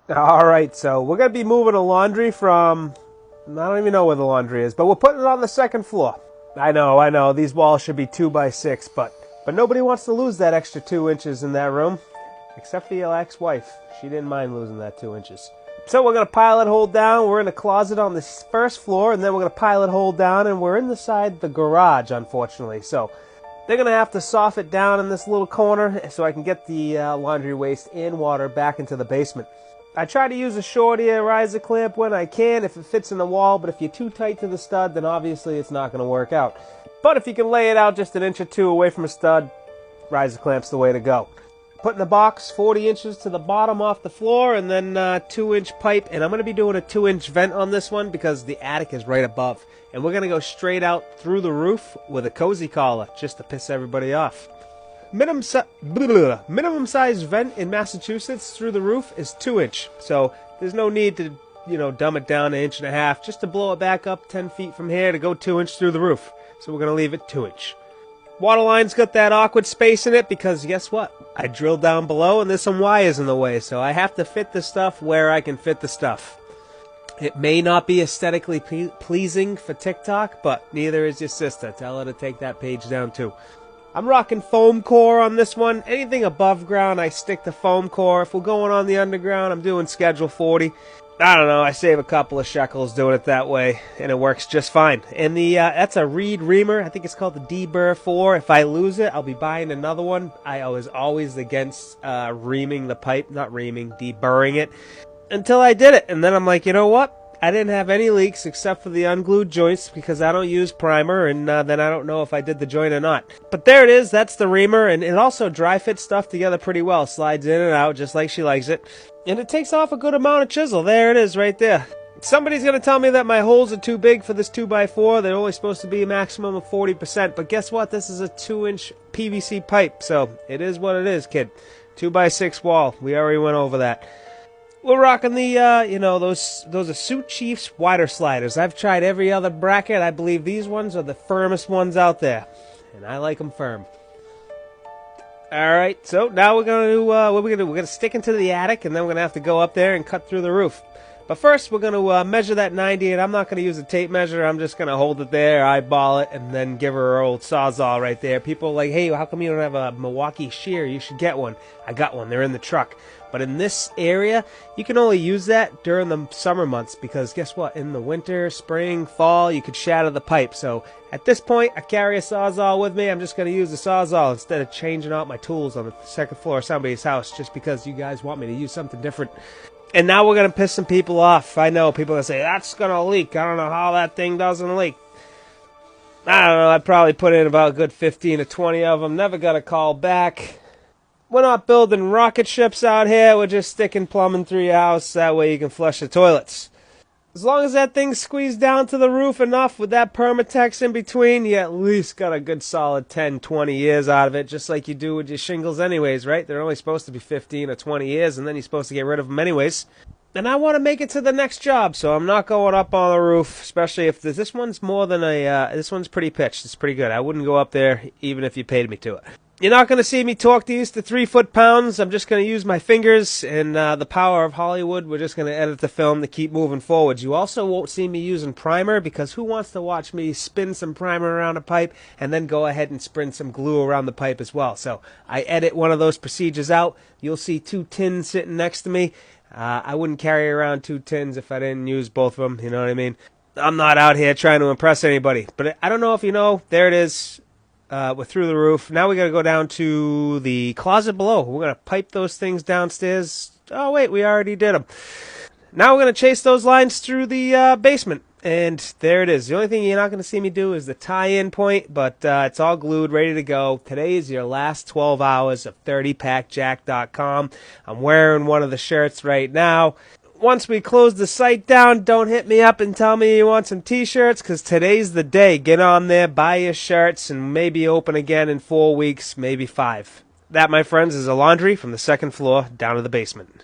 Alright, so we're going to be moving the laundry from... I don't even know where the laundry is, but we're putting it on the second floor. I know, these walls should be 2x6, but nobody wants to lose that extra 2 inches in that room. Except for your ex-wife. She didn't mind losing that 2 inches. So we're going to pile it hold down. We're in a closet on the first floor, and then we're going to pile it hold down, and we're inside the garage, unfortunately. So they're going to have to soft it down in this little corner so I can get the laundry waste and water back into the basement. I try to use a shorty riser clamp when I can if it fits in the wall, but if you're too tight to the stud, then obviously it's not going to work out. But if you can lay it out just an inch or two away from a stud, riser clamp's the way to go. Put in the box 40 inches to the bottom off the floor, and then 2-inch pipe, and I'm going to be doing a 2-inch vent on this one because the attic is right above. And we're going to go straight out through the roof with a cozy collar just to piss everybody off. Minimum size vent in Massachusetts through the roof is 2-inch, so there's no need to, dumb it down 1.5 inches just to blow it back up 10 feet from here to go 2-inch through the roof. So we're going to leave it 2-inch. Water line's got that awkward space in it because guess what? I drilled down below and there's some wires in the way, so I have to fit the stuff where I can fit the stuff. It may not be aesthetically pleasing for TikTok, but neither is your sister. Tell her to take that page down too. I'm rocking foam core on this one. Anything above ground, I stick to foam core. If we're going on the underground, I'm doing Schedule 40. I don't know, I save a couple of shekels doing it that way, and it works just fine. And that's a Reed reamer. I think it's called the D-Burr 4. If I lose it, I'll be buying another one. I was always against reaming the pipe. Not reaming, deburring it. Until I did it, and then I'm like, you know what? I didn't have any leaks except for the unglued joints because I don't use primer, and then I don't know if I did the joint or not. But there it is, that's the reamer, and it also dry fits stuff together pretty well. Slides in and out just like she likes it. And it takes off a good amount of chisel. There it is right there. Somebody's going to tell me that my holes are too big for this 2x4. They're only supposed to be a maximum of 40%. But guess what? This is a 2-inch PVC pipe. So it is what it is, kid. 2x6 wall. We already went over that. We're rocking the, those are Suit Chiefs wider sliders. I've tried every other bracket. I believe these ones are the firmest ones out there. And I like them firm. Alright, so now we're going to do, what we're going to do? We're going to stick into the attic, and then we're going to have to go up there and cut through the roof. But first, we're going to measure that 90, and I'm not going to use a tape measure. I'm just going to hold it there, eyeball it, and then give her old Sawzall right there. People are like, hey, how come you don't have a Milwaukee shear? You should get one. I got one. They're in the truck. But in this area, you can only use that during the summer months because guess what? In the winter, spring, fall, you could shatter the pipe. So at this point, I carry a Sawzall with me. I'm just going to use the Sawzall instead of changing out my tools on the second floor of somebody's house just because you guys want me to use something different. And now we're going to piss some people off. I know people are going to say, that's going to leak. I don't know how that thing doesn't leak. I don't know. I probably put in about a good 15 or 20 of them. Never got a call back. We're not building rocket ships out here. We're just sticking plumbing through your house. That way you can flush the toilets. As long as that thing's squeezed down to the roof enough with that Permatex in between, you at least got a good solid 10, 20 years out of it, just like you do with your shingles anyways, right? They're only supposed to be 15 or 20 years, and then you're supposed to get rid of them anyways. And I want to make it to the next job, so I'm not going up on the roof, especially if this one's more than this one's pretty pitched. It's pretty good. I wouldn't go up there even if you paid me to it. You're not going to see me torque these to 3 foot-pounds. I'm just going to use my fingers and the power of Hollywood. We're just going to edit the film to keep moving forward. You also won't see me using primer because who wants to watch me spin some primer around a pipe and then go ahead and spin some glue around the pipe as well? So I edit one of those procedures out. You'll see 2 tins sitting next to me. I wouldn't carry around 2 tins if I didn't use both of them. You know what I mean? I'm not out here trying to impress anybody. But I don't know if you know. There it is. We're through the roof. Now we got to go down to the closet below. We're going to pipe those things downstairs. Oh, wait, we already did them. Now we're going to chase those lines through the basement. And there it is. The only thing you're not going to see me do is the tie-in point, but it's all glued, ready to go. Today is your last 12 hours of 30packjack.com. I'm wearing one of the shirts right now. Once we close the site down, don't hit me up and tell me you want some t-shirts, because today's the day. Get on there, buy your shirts, and maybe open again in 4 weeks, maybe 5. That, my friends, is a laundry from the second floor down to the basement.